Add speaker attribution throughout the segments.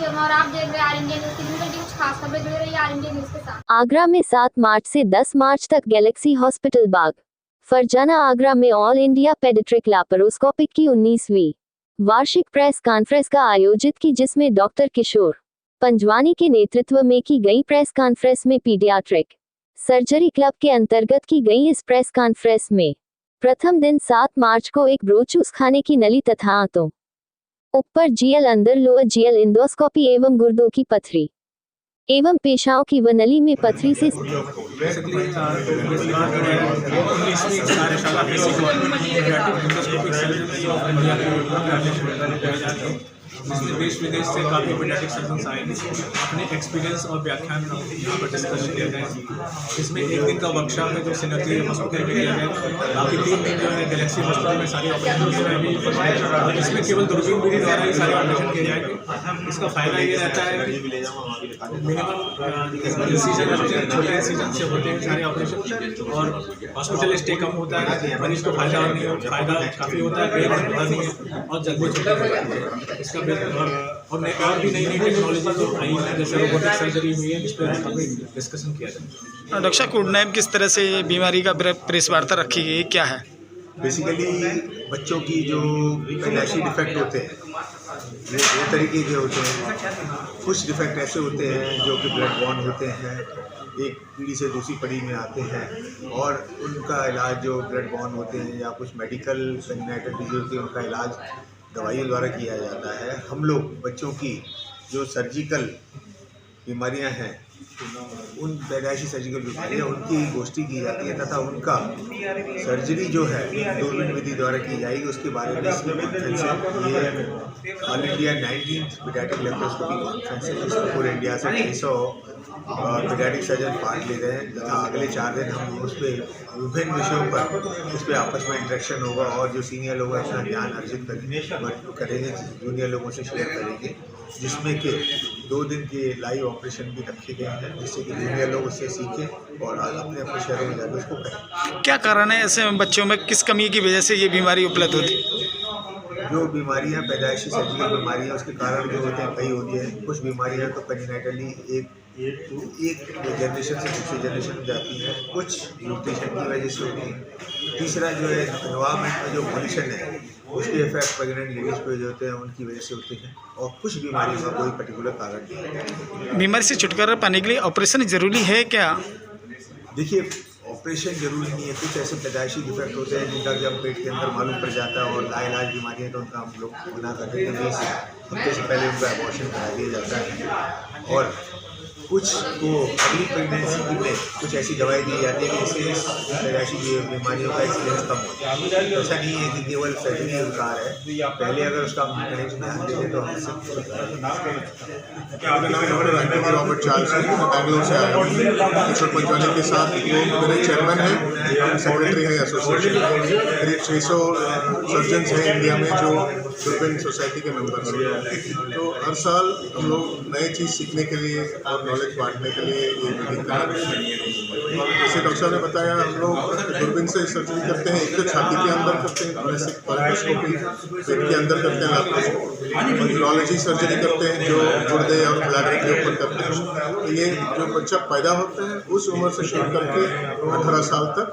Speaker 1: शर्मा और आप देख रहे हैं आर इंडिया न्यूज। की कुछ खास खबरें जुड़ी रही है आर इंडिया न्यूज के साथ।
Speaker 2: आगरा में 7 मार्च से 10 मार्च तक गैलेक्सी हॉस्पिटल बाग फरजाना आगरा में ऑल इंडिया पेडिट्रिक लैप्रोस्कोपिक की 19वीं वार्षिक प्रेस कॉन्फ्रेंस का आयोजित की, जिसमें डॉक्टर किशोर पंजवानी के नेतृत्व में की गई प्रेस कॉन्फ्रेंस में पीडियाट्रिक सर्जरी क्लब के अंतर्गत की गई इस प्रेस कॉन्फ्रेंस में प्रथम दिन 7 मार्च को एक ब्रोचूस खाने की नली तथा आंतों ऊपर जीएल अंदर लोअर जीएल इंडोस्कोपी एवं गुर्दों की पथरी एवं पेशाब की व नली में पथरी से
Speaker 3: जिसमें देश विदेश से काफ़ी पीडियाट्रिक सर्जन्स आए अपने एक्सपीरियंस और व्याख्यान यहाँ पर डिस्कस किए गए। इसमें एक दिन का वर्कशॉप है जो सिनर्जी हॉस्पिटल में किया गया, बाकी 3 दिन जो है गैलेक्सी हॉस्पिटल में सारे ऑपरेशन किए जाएंगे। इसमें केवल दूरबीन विधि द्वारा ही सारे ऑपरेशन किए जाएंगे। इसका फायदा ये रहता है कि मिनिमम इंसीजन छोटे इंसीजन से होते हैं सारे ऑपरेशन और हॉस्पिटल स्टे कम होता है, मरीज को फायदा काफ़ी होता है, बेड नहीं है और जल्दी छुट्टी हो जाती है। इसका और भी नई टेक्नोलॉजी जो आई है जैसे रोबोटिक सर्जरी हुई है, इस पर काफ़ी डिस्कशन किया जाए।
Speaker 4: डॉक्टर साहब, कोड नेम किस तरह से ये बीमारी का प्रेस वार्ता रखी गई, क्या है?
Speaker 5: बेसिकली बच्चों की जो पैदाइशी डिफेक्ट होते हैं वो 2 तरीके के होते हैं। कुछ डिफेक्ट ऐसे होते हैं जो कि ब्लड बॉर्न होते हैं, एक पीढ़ी से दूसरी पीढ़ी में आते हैं और उनका इलाज जो ब्लड बॉर्न होते हैं या कुछ मेडिकल कंजेनिटल डिजीज होती है उनका इलाज दवाइयों द्वारा किया जाता है। हम लोग बच्चों की जो सर्जिकल बीमारियां हैं, उन पैदाइशी सर्जिकल बीमारियां उनकी गोष्ठी की जाती है तथा उनका सर्जरी जो है दूरबीन विधि द्वारा की जाएगी। उसके बारे में इसमें कॉन्फ्रेंस है, ये all India 19th paediatric laparoscopy conference है जिसमें पूरे इंडिया से 600 पीडियाट्रिक सर्जन पार्ट ले रहे हैं तथा अगले 4 दिन हम उस पर विभिन्न विषयों पर उस पर आपस में इंटरेक्शन होगा और जो सीनियर लोग अपना ज्ञान अर्जित करेंगे जूनियर लोगों से शेयर करेंगे, जिसमें कि 2 दिन के लाइव ऑपरेशन भी रखे गए हैं जिससे कि जूनियर लोग उससे सीखें और अपने अपने शहरों में जाकर उसको करें।
Speaker 4: क्या कारण है ऐसे बच्चों में, किस कमी की वजह से ये बीमारी उपलब्ध होती है?
Speaker 5: जो बीमारियां पैदाइशी सर्जिकल बीमारियां उसके कारण जो होते हैं कई होती हैं। कुछ बीमारियां तो कंजेनिटली एक जनरेशन से दूसरी जनरेशन में जाती हैं, कुछ न्यूट्रिशन की वजह से होती है। तीसरा जो है एनवायरमेंट में जो पॉल्यूशन है उसके इफेक्ट प्रेग्नेंट लेडीज पे जो होते हैं उनकी वजह से होते हैं और कुछ बीमारियों का कोई पर्टिकुलर कारण नहीं है।
Speaker 4: बीमारी से छुटकारा पाने के लिए ऑपरेशन जरूरी है क्या?
Speaker 5: देखिए, ऑपरेशन जरूरी नहीं है। कुछ ऐसे पैदाइशी डिफेक्ट होते हैं जिनका जब पेट के अंदर मालूम पड़ जाता है और लाइलाज बीमारियाँ तो उनका हम लोग मना करते हैं, 20 हफ्ते से पहले उनका एबॉर्शन करा दिया जाता है। और कुछ को अगली प्रेगनेंसी में कुछ ऐसी दवाई दी जाती है कि इससे पैदाइशी बीमारियों का एक्सीडेंस कम होता है। ऐसा नहीं है कि केवल सर्जरी उपचार है, पहले अगर उसका कनेक्शन ध्यान देते तो हम
Speaker 6: रॉबर्ट चार्ल्स है, मैं बैंगलोर से आया हूँ। किशोर पंजवानी के साथ वो मेरे चेयरमैन हैं, सेक्रेटरी हैं एसोसिएशन। करीब 600 सर्जन्स हैं इंडिया में जो दूरबीन सोसाइटी के मेंबर्स हैं। तो हर साल हम लोग नई चीज़ सीखने के लिए और नॉलेज बांटने के लिए ये मीटिंग कराते हैं। और जैसे डॉक्टर साहब ने बताया, हम लोग दूरबीन से सर्जरी करते हैं। एक तो छाती के अंदर करते हैं लैप्रोस्कोपी, पेट के अंदर करते हैं लैप्रोस्कोपी, और यूरोलॉजी सर्जरी करते हैं जो गुर्दे और ब्लैडर के ऊपर करते हैं। तो ये जो बच्चा पैदा होता है उस उम्र से शुरू करके 18 साल तक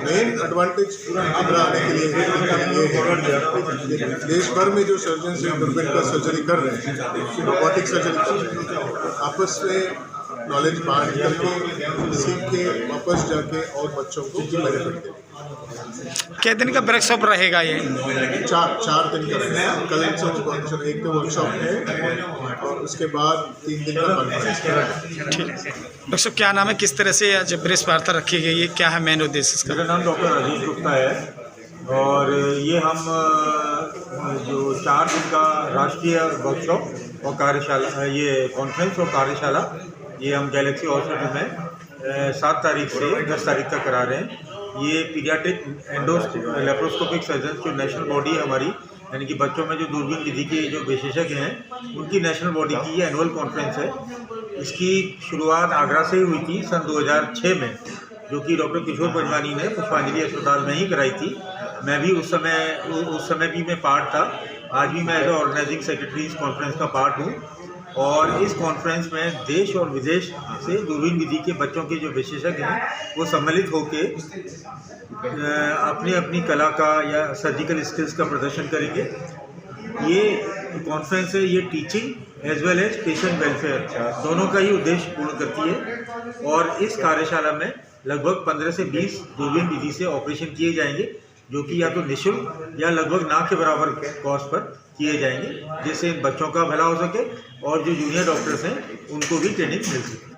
Speaker 6: मेन एडवांटेज आगरा आने के लिए ये है। देश भर में जो सर्जन से दूरबीन का सर्जरी कर रहे हैं, रोबोटिक सर्जरी आपस में नॉलेज बांट करके सीख के वापस जाके और बच्चों को बेनिफिट दें।
Speaker 4: क्या दिन का वर्कशॉप रहेगा ये?
Speaker 5: 4 दिन का रहेगा। कल से एक तो वर्कशॉप है और उसके बाद 3 दिन का कॉन्फ्रेंस है।
Speaker 4: ठीक। डॉक्टर साहब, क्या नाम है, किस तरह से आज प्रेस वार्ता रखी गई है, क्या है मेन उद्देश्य इसका?
Speaker 7: मेरा नाम डॉक्टर अजीत गुप्ता है और ये हम जो 4 दिन का राष्ट्रीय वर्कशॉप और कार्यशाला, ये कॉन्फ्रेंस और कार्यशाला, ये हम गैलेक्सी हॉस्पिटल में 7 तारीख से 10 तारीख तक करा रहे हैं। ये पीडियाट्रिक लैप्रोस्कोपिक सर्जन जो नेशनल बॉडी है हमारी, यानी कि बच्चों में जो दूरबीन विधि के जो विशेषज्ञ हैं उनकी नेशनल बॉडी की ये एनुअल कॉन्फ्रेंस है। इसकी शुरुआत आगरा से ही हुई थी सन 2006 में, जो कि डॉक्टर किशोर पंजवानी ने पुष्पांजलि अस्पताल में ही कराई थी। मैं भी उस समय भी मैं पार्ट था आज भी मैं एज ऑर्गेनाइजिंग सेक्रेटरी इस कॉन्फ्रेंस का पार्ट हूँ और इस कॉन्फ्रेंस में देश और विदेश से दूरबीन विधि के बच्चों के जो विशेषज्ञ हैं वो सम्मिलित होकर अपनी अपनी कला का या सर्जिकल स्किल्स का प्रदर्शन करेंगे। ये कॉन्फ्रेंस है, ये teaching as well as patient welfare दोनों का ही उद्देश्य पूर्ण करती है और इस कार्यशाला में लगभग 15 से 20 दूरबीन विधि से ऑपरेशन किए जाएंगे जो कि या तो निःशुल्क या लगभग ना के बराबर कॉस्ट पर किए जाएंगे, जिससे इन बच्चों का भला हो सके और जो जूनियर डॉक्टर्स हैं उनको भी ट्रेनिंग मिल सके।